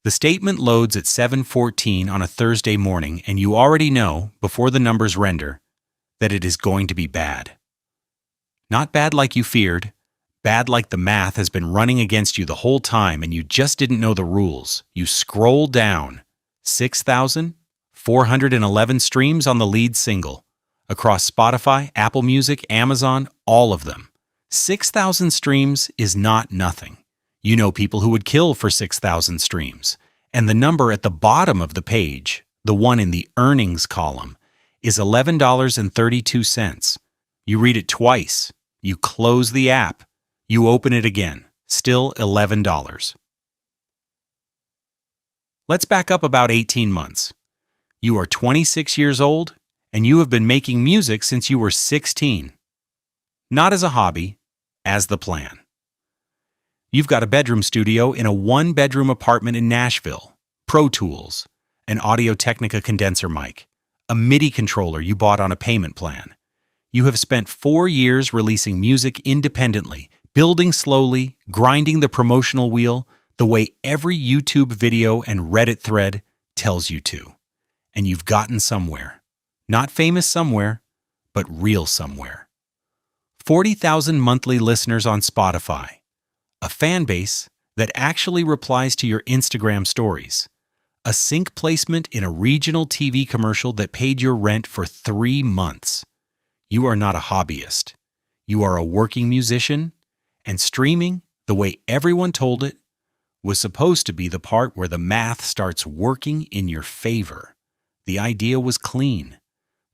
The statement loads at 7:14 on a Thursday morning, and you already know, before the numbers render, that it is going to be bad. Not bad like you feared, bad like the math has been running against you the whole time and you just didn't know the rules. You scroll down. 6,411 streams on the lead single. Across Spotify, Apple Music, Amazon, all of them. 6,000 streams is not nothing. You know people who would kill for 6,000 streams. And the number at the bottom of the page, the one in the earnings column, is $11.32. You read it twice. You close the app. You open it again. Still $11. Let's back up about 18 months. You are 26 years old, and you have been making music since you were 16. Not as a hobby, as the plan. You've got a bedroom studio in a one-bedroom apartment in Nashville, Pro Tools, an Audio-Technica condenser mic, a MIDI controller you bought on a payment plan. You have spent 4 years releasing music independently, building slowly, grinding the promotional wheel the way every YouTube video and Reddit thread tells you to. And you've gotten somewhere. Not famous somewhere, but real somewhere. 40,000 monthly listeners on Spotify. A fan base that actually replies to your Instagram stories. A sync placement in a regional TV commercial that paid your rent for 3 months. You are not a hobbyist. You are a working musician, and streaming, the way everyone told it, was supposed to be the part where the math starts working in your favor. The idea was clean.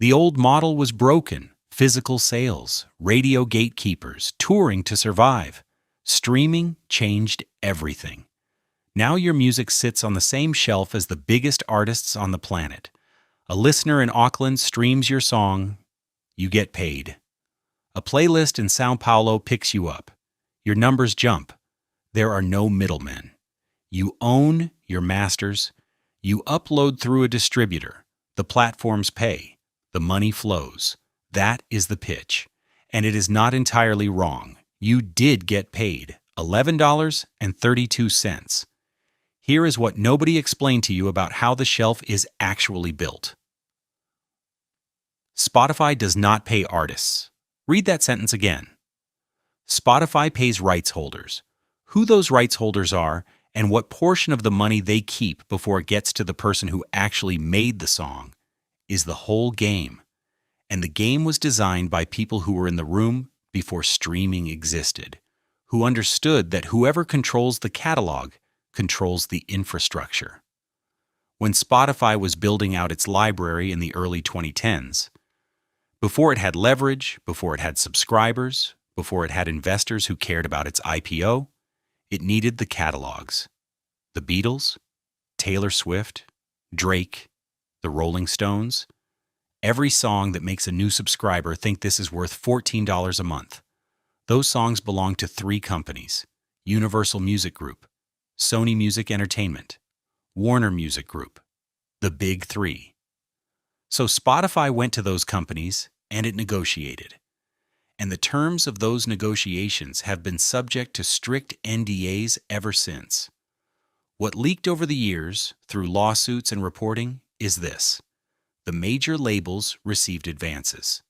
The old model was broken. Physical sales, radio gatekeepers, touring to survive. Streaming changed everything. Now your music sits on the same shelf as the biggest artists on the planet. A listener in Auckland streams your song. You get paid. A playlist in Sao Paulo picks you up. Your numbers jump. There are no middlemen. You own your masters. You upload through a distributor. The platforms pay. The money flows. That is the pitch. And it is not entirely wrong. You did get paid $11.32. Here is what nobody explained to you about how the shelf is actually built. Spotify does not pay artists. Read that sentence again. Spotify pays rights holders. Who those rights holders are and what portion of the money they keep before it gets to the person who actually made the song is the whole game. And the game was designed by people who were in the room before streaming existed, who understood that whoever controls the catalog controls the infrastructure. When Spotify was building out its library in the early 2010s, before it had leverage, before it had subscribers, before it had investors who cared about its IPO, it needed the catalogs. The Beatles, Taylor Swift, Drake, the Rolling Stones, every song that makes a new subscriber think this is worth $14 a month. Those songs belong to 3 companies: Universal Music Group, Sony Music Entertainment, Warner Music Group, the Big 3. So Spotify went to those companies and it negotiated. And the terms of those negotiations have been subject to strict NDAs ever since. What leaked over the years, through lawsuits and reporting, is this. The major labels received advances.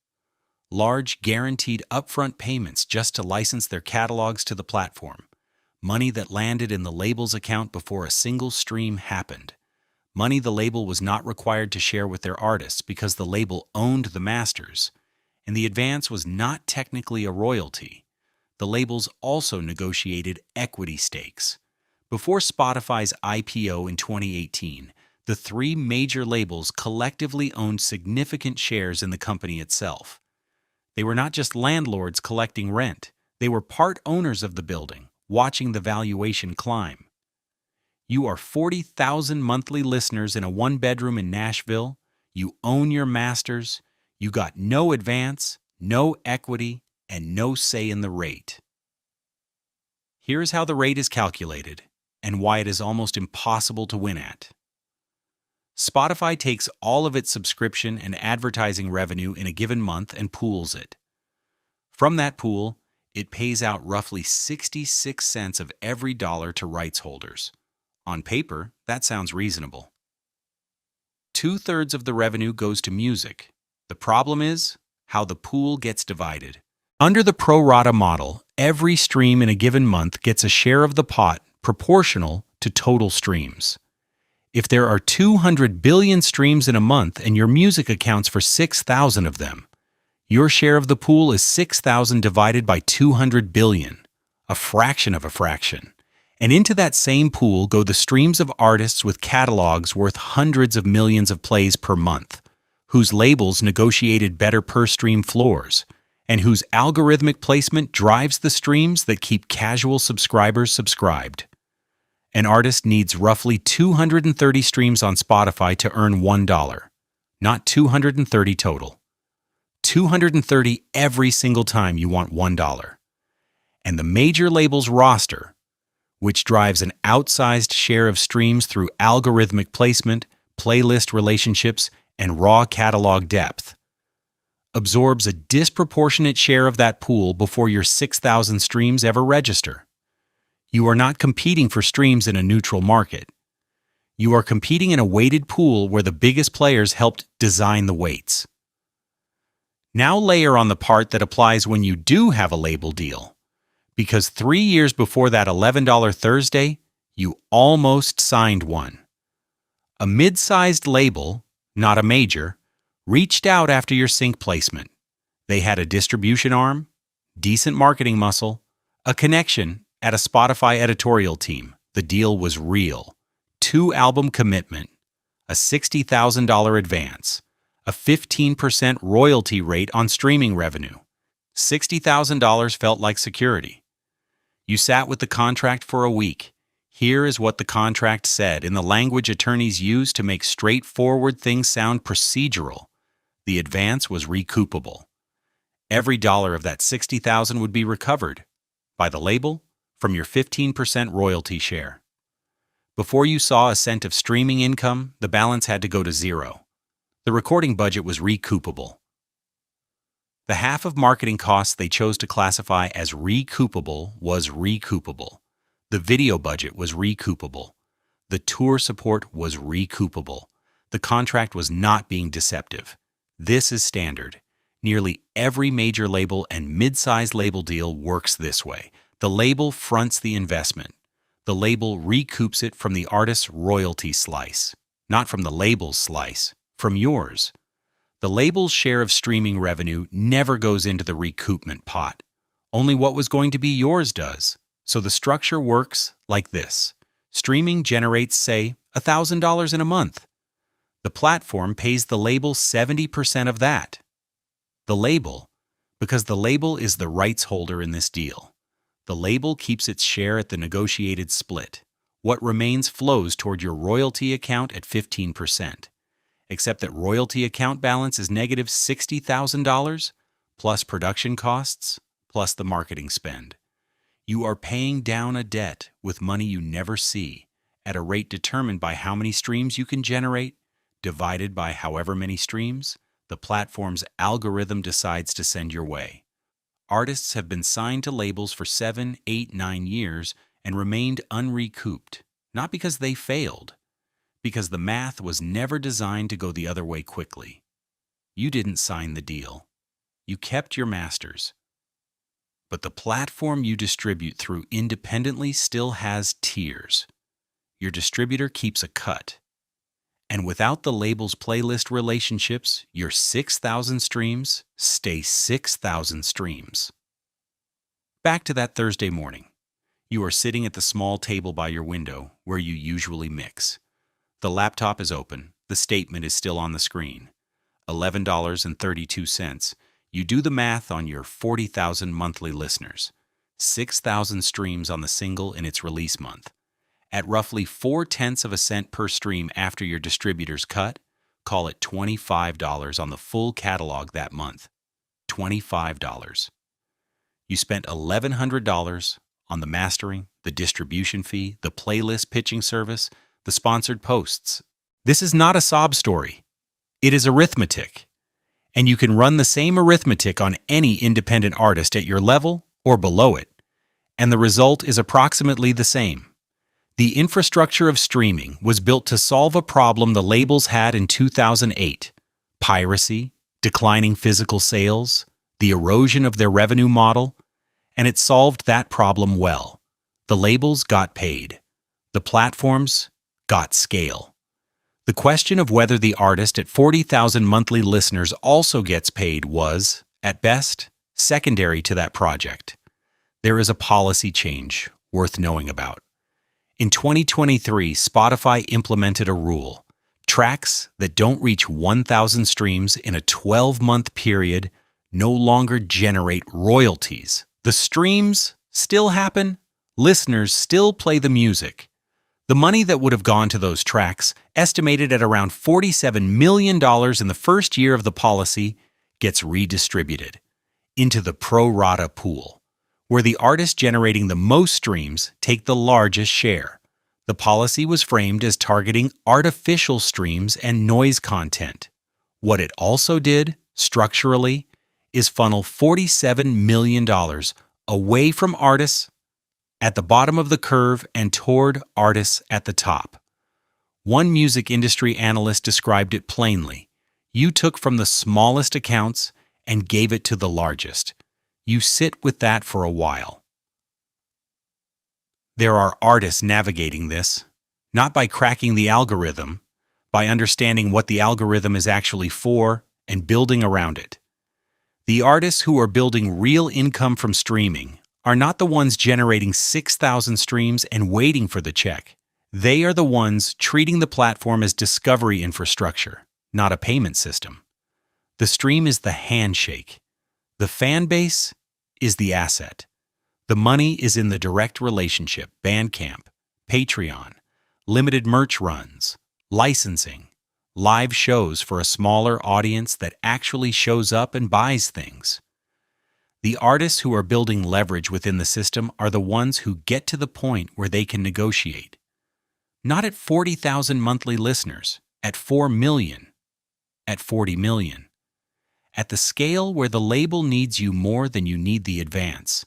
Large, guaranteed upfront payments just to license their catalogs to the platform. Money that landed in the label's account before a single stream happened. Money the label was not required to share with their artists because the label owned the masters. And the advance was not technically a royalty. The labels also negotiated equity stakes. Before Spotify's IPO in 2018, the 3 major labels collectively owned significant shares in the company itself. They were not just landlords collecting rent. They were part owners of the building, watching the valuation climb. You are 40,000 monthly listeners in a one-bedroom in Nashville. You own your masters. You got no advance, no equity, and no say in the rate. Here is how the rate is calculated and why it is almost impossible to win at. Spotify takes all of its subscription and advertising revenue in a given month and pools it. From that pool, it pays out roughly 66 cents of every dollar to rights holders. On paper, that sounds reasonable. 2/3 of the revenue goes to music. The problem is how the pool gets divided. Under the pro rata model, every stream in a given month gets a share of the pot proportional to total streams. If there are 200 billion streams in a month and your music accounts for 6,000 of them, your share of the pool is 6,000 divided by 200 billion, a fraction of a fraction. And into that same pool go the streams of artists with catalogs worth hundreds of millions of plays per month, whose labels negotiated better per-stream floors, and whose algorithmic placement drives the streams that keep casual subscribers subscribed. An artist needs roughly 230 streams on Spotify to earn $1, not 230 total. 230 every single time you want $1. And the major label's roster, which drives an outsized share of streams through algorithmic placement, playlist relationships, and raw catalog depth, absorbs a disproportionate share of that pool before your 6,000 streams ever register. You are not competing for streams in a neutral market. You are competing in a weighted pool where the biggest players helped design the weights. Now layer on the part that applies when you do have a label deal, because 3 years before that $11 Thursday, you almost signed one. A mid-sized label, not a major, reached out after your sync placement. They had a distribution arm, decent marketing muscle, a connection at a Spotify editorial team. The deal was real. 2-album commitment, a $60,000 advance, a 15% royalty rate on streaming revenue. $60,000 felt like security. You sat with the contract for a week. Here is what the contract said in the language attorneys use to make straightforward things sound procedural. The advance was recoupable. Every dollar of that $60,000 would be recovered by the label from your 15% royalty share. Before you saw a cent of streaming income, the balance had to go to zero. The recording budget was recoupable. The half of marketing costs they chose to classify as recoupable was recoupable. The video budget was recoupable. The tour support was recoupable. The contract was not being deceptive. This is standard. Nearly every major label and mid-sized label deal works this way. The label fronts the investment. The label recoups it from the artist's royalty slice, not from the label's slice, from yours. The label's share of streaming revenue never goes into the recoupment pot. Only what was going to be yours does. So the structure works like this. Streaming generates, say, $1,000 in a month. The platform pays the label 70% of that. The label, because the label is the rights holder in this deal. The label keeps its share at the negotiated split. What remains flows toward your royalty account at 15%, except that royalty account balance is negative $60,000 plus production costs plus the marketing spend. You are paying down a debt with money you never see at a rate determined by how many streams you can generate, divided by however many streams the platform's algorithm decides to send your way. Artists have been signed to labels for 7, 8, 9 years and remained unrecouped, not because they failed, because the math was never designed to go the other way quickly. You didn't sign the deal. You kept your masters. But the platform you distribute through independently still has tiers. Your distributor keeps a cut. And without the label's playlist relationships, your 6,000 streams stay 6,000 streams. Back to that Thursday morning. You are sitting at the small table by your window where you usually mix. The laptop is open. The statement is still on the screen. $11.32. You do the math on your 40,000 monthly listeners. 6,000 streams on the single in its release month. At roughly 0.4 of a cent per stream after your distributor's cut, call it $25 on the full catalog that month. $25. You spent $1,100 on the mastering, the distribution fee, the playlist pitching service, the sponsored posts. This is not a sob story. It is arithmetic. And you can run the same arithmetic on any independent artist at your level or below it, and the result is approximately the same. The infrastructure of streaming was built to solve a problem the labels had in 2008: piracy, declining physical sales, the erosion of their revenue model, and it solved that problem well. The labels got paid. The platforms got scale. The question of whether the artist at 40,000 monthly listeners also gets paid was, at best, secondary to that project. There is a policy change worth knowing about. In 2023, Spotify implemented a rule: tracks that don't reach 1,000 streams in a 12-month period no longer generate royalties. The streams still happen, listeners still play the music. The money that would have gone to those tracks, estimated at around $47 million in the first year of the policy, gets redistributed into the pro rata pool, where the artists generating the most streams take the largest share. The policy was framed as targeting artificial streams and noise content. What it also did, structurally, is funnel $47 million away from artists at the bottom of the curve and toward artists at the top. One music industry analyst described it plainly: you took from the smallest accounts and gave it to the largest. You sit with that for a while. There are artists navigating this, not by cracking the algorithm, by understanding what the algorithm is actually for and building around it. The artists who are building real income from streaming are not the ones generating 6,000 streams and waiting for the check. They are the ones treating the platform as discovery infrastructure, not a payment system. The stream is the handshake. The fan base is the asset. The money is in the direct relationship: Bandcamp, Patreon, limited merch runs, licensing, live shows for a smaller audience that actually shows up and buys things. The artists who are building leverage within the system are the ones who get to the point where they can negotiate. Not at 40,000 monthly listeners, at 4 million, at 40 million. At the scale where the label needs you more than you need the advance.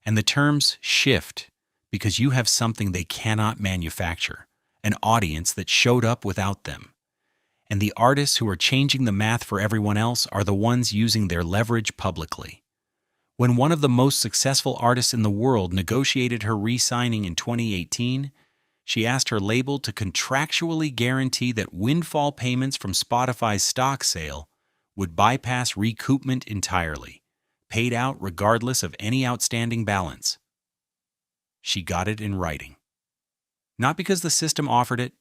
And the terms shift because you have something they cannot manufacture, an audience that showed up without them. And the artists who are changing the math for everyone else are the ones using their leverage publicly. When one of the most successful artists in the world negotiated her re-signing in 2018, she asked her label to contractually guarantee that windfall payments from Spotify's stock sale would bypass recoupment entirely, paid out regardless of any outstanding balance. She got it in writing. Not because the system offered it,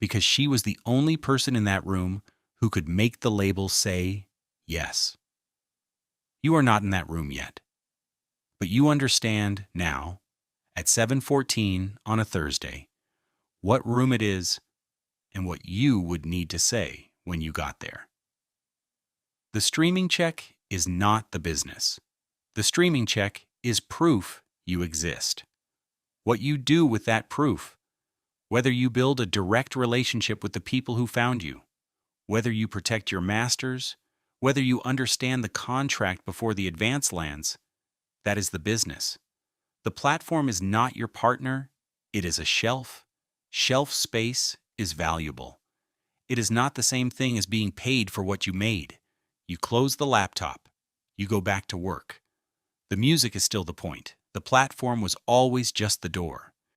because she was the only person in that room who could make the label say yes. You are not in that room yet, but you understand now, at 7:14 on a Thursday, what room it is and what you would need to say when you got there. The streaming check is not the business. The streaming check is proof you exist. What you do with that proof, whether you build a direct relationship with the people who found you, whether you protect your masters, whether you understand the contract before the advance lands, that is the business. The platform is not your partner, it is a shelf. Shelf space is valuable. It is not the same thing as being paid for what you made. You close the laptop. You go back to work. The music is still the point. The platform was always just the door.